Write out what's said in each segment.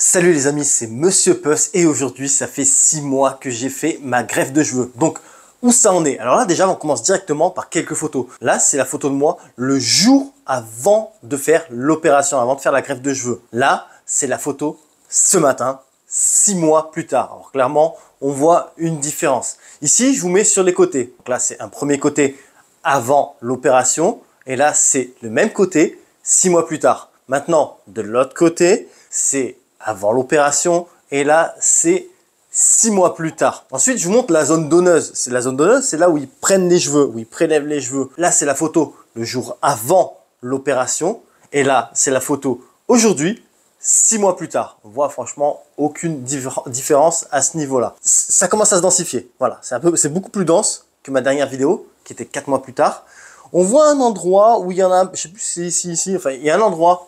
Salut les amis, c'est Monsieur Puss et aujourd'hui ça fait 6 mois que j'ai fait ma greffe de cheveux. Donc où ça en est? Alors là déjà on commence directement par quelques photos. Là c'est la photo de moi le jour avant de faire l'opération, avant de faire la greffe de cheveux. Là c'est la photo ce matin, 6 mois plus tard. Alors clairement on voit une différence. Ici je vous mets sur les côtés. Donc là c'est un premier côté avant l'opération et là c'est le même côté 6 mois plus tard. Maintenant de l'autre côté c'est avant l'opération et là c'est 6 mois plus tard. Ensuite je vous montre la zone donneuse. C'est la zone donneuse, c'est là où ils prennent les cheveux, où ils prélèvent les cheveux. Là c'est la photo le jour avant l'opération et là c'est la photo aujourd'hui 6 mois plus tard. On voit franchement aucune différence à ce niveau-là. Ça commence à se densifier. Voilà, c'est beaucoup plus dense que ma dernière vidéo qui était 4 mois plus tard. On voit un endroit où il y en a, je sais plus si c'est ici, enfin il y a un endroit,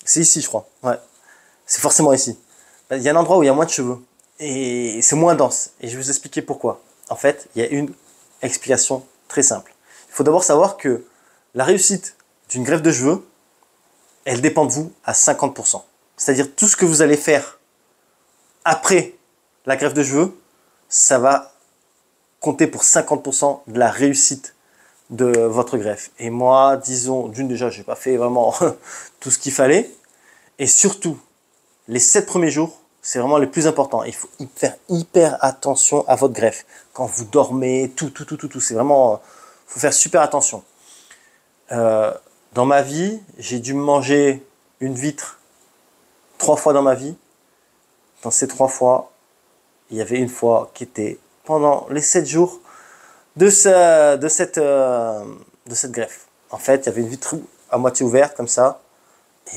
c'est ici je crois, ouais. C'est forcément ici. Il y a un endroit où il y a moins de cheveux. Et c'est moins dense. Et je vais vous expliquer pourquoi. En fait, il y a une explication très simple. Il faut d'abord savoir que la réussite d'une greffe de cheveux, elle dépend de vous à 50%. C'est-à-dire tout ce que vous allez faire après la greffe de cheveux, ça va compter pour 50% de la réussite de votre greffe. Et moi, disons, déjà, je n'ai pas fait vraiment tout ce qu'il fallait. Et surtout, les 7 premiers jours, c'est vraiment les plus importants. Il faut faire hyper attention à votre greffe. Quand vous dormez, tout. C'est vraiment... Il faut faire super attention. Dans ma vie, j'ai dû manger une vitre 3 fois dans ma vie. Dans ces 3 fois, il y avait une fois qui était pendant les 7 jours de cette greffe. En fait, il y avait une vitre à moitié ouverte comme ça.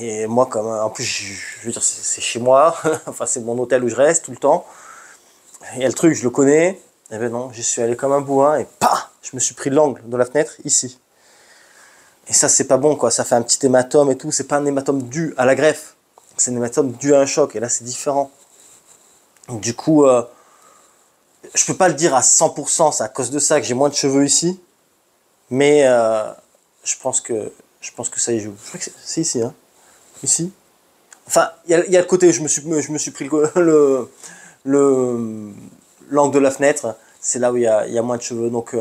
Et moi, comme en plus, je veux dire, c'est chez moi, enfin, c'est mon hôtel où je reste tout le temps. Et le truc, je le connais. Et ben non, j'y suis allé comme un bourrin et je me suis pris l'angle de la fenêtre ici. Et ça, c'est pas bon, quoi. Ça fait un petit hématome et tout. C'est pas un hématome dû à la greffe. C'est un hématome dû à un choc. Et là, c'est différent. Donc, du coup, je peux pas le dire à 100%. C'est à cause de ça que j'ai moins de cheveux ici. Mais je pense que ça y joue. Je crois que c'est ici, hein. Ici. Enfin, il y a le côté où je me suis pris l'angle de la fenêtre. C'est là où il y a moins de cheveux. Donc,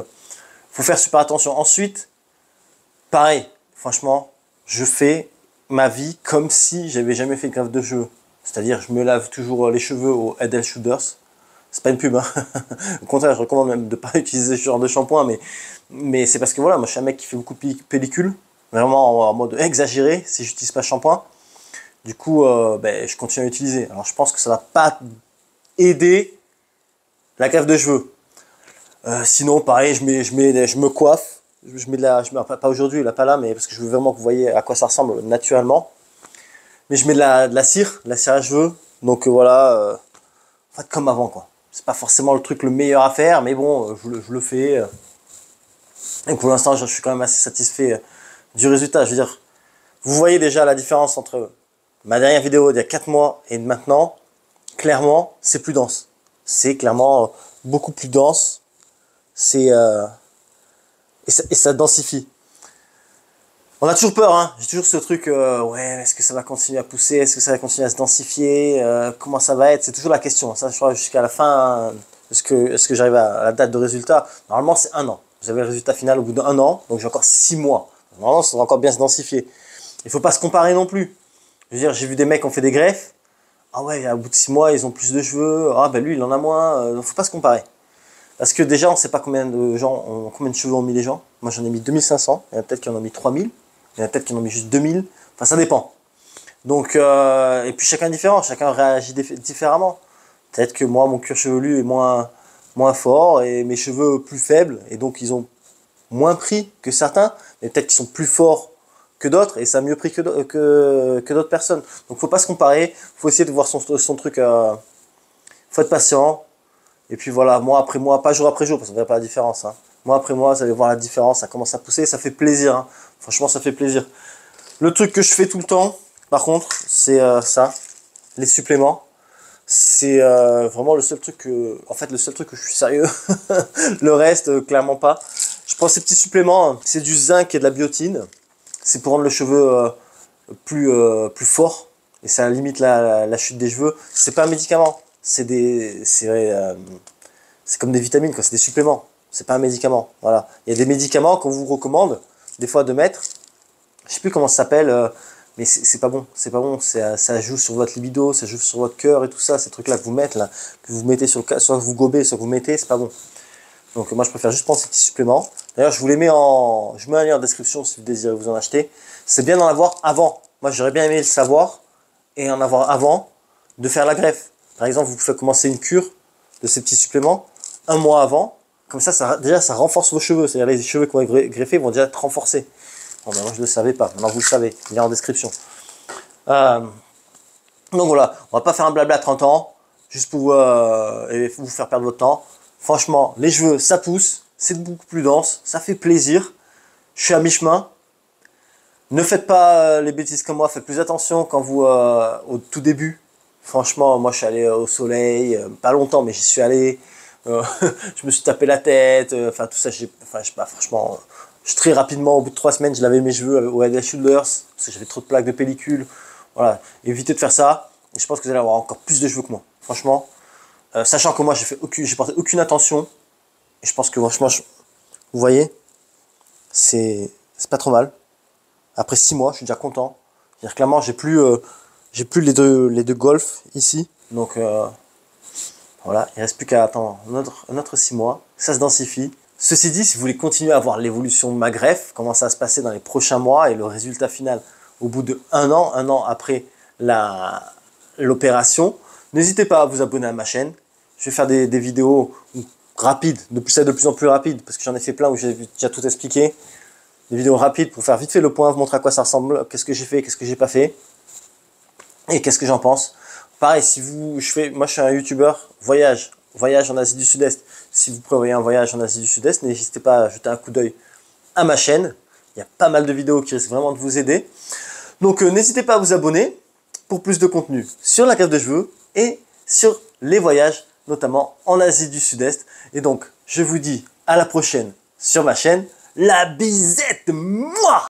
faut faire super attention. Ensuite, pareil, franchement, je fais ma vie comme si j'avais jamais fait de greffe de cheveux. C'est-à-dire, je me lave toujours les cheveux au Head & Shoulders. C'est pas une pub, hein. Au contraire, je recommande même de ne pas utiliser ce genre de shampoing. Mais c'est parce que voilà, moi, je suis un mec qui fait beaucoup de pellicules. Vraiment en mode exagéré si j'utilise pas de shampoing. Du coup, je continue à l'utiliser. Alors, je pense que ça va pas aider la greffe de cheveux. Sinon, pareil, je me coiffe. Pas aujourd'hui, là, pas là, mais parce que je veux vraiment que vous voyez à quoi ça ressemble naturellement. Mais je mets de la cire à cheveux. Donc voilà, en fait, comme avant, quoi. C'est pas forcément le truc le meilleur à faire, mais bon, je le fais. Et pour l'instant, je suis quand même assez satisfait du résultat. Je veux dire, vous voyez déjà la différence entre ma dernière vidéo d'il y a 4 mois et maintenant. Clairement, c'est plus dense. C'est clairement beaucoup plus dense. Et ça densifie. On a toujours peur, hein. J'ai toujours ce truc, ouais, est-ce que ça va continuer à pousser? Est-ce que ça va continuer à se densifier? Comment ça va être? C'est toujours la question. Ça, je crois, jusqu'à la fin, est-ce que j'arrive à la date de résultat? Normalement, c'est 1 an. Vous avez le résultat final au bout d'1 an, donc j'ai encore 6 mois. Normalement, ça va encore bien se densifier. Il ne faut pas se comparer non plus. Je veux dire, j'ai vu des mecs qui ont fait des greffes. Ah ouais, au bout de 6 mois, ils ont plus de cheveux. Ah ben lui, il en a moins. Il ne faut pas se comparer. Parce que déjà, on ne sait pas combien de cheveux ont mis les gens. Moi, j'en ai mis 2500. Il y en a peut-être qui en ont mis 3000. Il y en a peut-être qui en ont mis juste 2000. Enfin, ça dépend. Donc, et puis chacun est différent. Chacun réagit différemment. Peut-être que moi, mon cuir chevelu est moins fort et mes cheveux plus faibles. Et donc, ils ont moins pris que certains. Mais peut-être qu'ils sont plus forts que d'autres et ça a mieux pris que d'autres personnes. Donc faut pas se comparer, faut essayer de voir son truc, faut être patient. Et puis voilà, mois après mois, pas jour après jour, parce qu'on ne verra pas la différence. Hein. Mois après mois, vous allez voir la différence, ça commence à pousser, ça fait plaisir. Hein. Franchement, ça fait plaisir. Le truc que je fais tout le temps, par contre, c'est ça, les suppléments. C'est vraiment le seul truc que je suis sérieux. Le reste, clairement pas. Je prends ces petits suppléments, c'est du zinc et de la biotine. C'est pour rendre le cheveu plus fort et ça limite la chute des cheveux. C'est pas un médicament, c'est comme des vitamines, quoi. C'est des suppléments. C'est pas un médicament. Voilà. Il y a des médicaments qu'on vous recommande des fois de mettre. Je sais plus comment ça s'appelle, mais c'est pas bon. C'est pas bon. Ça joue sur votre libido, ça joue sur votre cœur et tout ça. Ces trucs-là que vous mettez là, que vous mettez sur le, soit vous gobez, soit vous mettez, c'est pas bon. Donc moi je préfère juste prendre ces petits suppléments. D'ailleurs je mets un lien en description si vous désirez vous en acheter. C'est bien d'en avoir avant. Moi j'aurais bien aimé le savoir et en avoir avant de faire la greffe. Par exemple vous pouvez commencer une cure de ces petits suppléments un mois avant. Comme ça, déjà ça renforce vos cheveux. C'est-à-dire les cheveux qui vont être greffés vont déjà être renforcés. Bon, ben, moi je ne le savais pas. Maintenant vous le savez. Il est en description. Donc voilà, on va pas faire un blabla 30 ans juste pour vous faire perdre votre temps. Franchement, les cheveux, ça pousse, c'est beaucoup plus dense, ça fait plaisir. Je suis à mi-chemin. Ne faites pas les bêtises comme moi, faites plus attention quand vous, au tout début. Franchement, moi je suis allé au soleil, pas longtemps, mais j'y suis allé. Je me suis tapé la tête, enfin tout ça, je sais pas, franchement, très rapidement, au bout de 3 semaines, je lavais mes cheveux au Head & Shoulders, parce que j'avais trop de plaques de pellicule. Voilà, évitez de faire ça, et je pense que vous allez avoir encore plus de cheveux que moi, franchement. Sachant que moi, j'ai porté aucune attention, et je pense que franchement, vous voyez, c'est pas trop mal. Après 6 mois, je suis déjà content. C'est-à-dire clairement, j'ai plus les deux golfs ici, donc voilà, il ne reste plus qu'à attendre un autre 6 mois, ça se densifie. Ceci dit, si vous voulez continuer à voir l'évolution de ma greffe, comment ça va se passer dans les prochains mois et le résultat final au bout de un an après l'opération, n'hésitez pas à vous abonner à ma chaîne. Je vais faire des vidéos rapides, de plus en plus rapides, parce que j'en ai fait plein où j'ai déjà tout expliqué. Des vidéos rapides pour faire vite fait le point, vous montrer à quoi ça ressemble, qu'est-ce que j'ai fait, qu'est-ce que j'ai pas fait, et qu'est-ce que j'en pense. Pareil, moi je suis un youtubeur voyage en Asie du Sud-Est. Si vous prévoyez un voyage en Asie du Sud-Est, n'hésitez pas à jeter un coup d'œil à ma chaîne. Il y a pas mal de vidéos qui risquent vraiment de vous aider. Donc n'hésitez pas à vous abonner pour plus de contenu sur la greffe de cheveux et sur les voyages, notamment en Asie du Sud-Est. Et donc, je vous dis à la prochaine sur ma chaîne. La bisette, moi!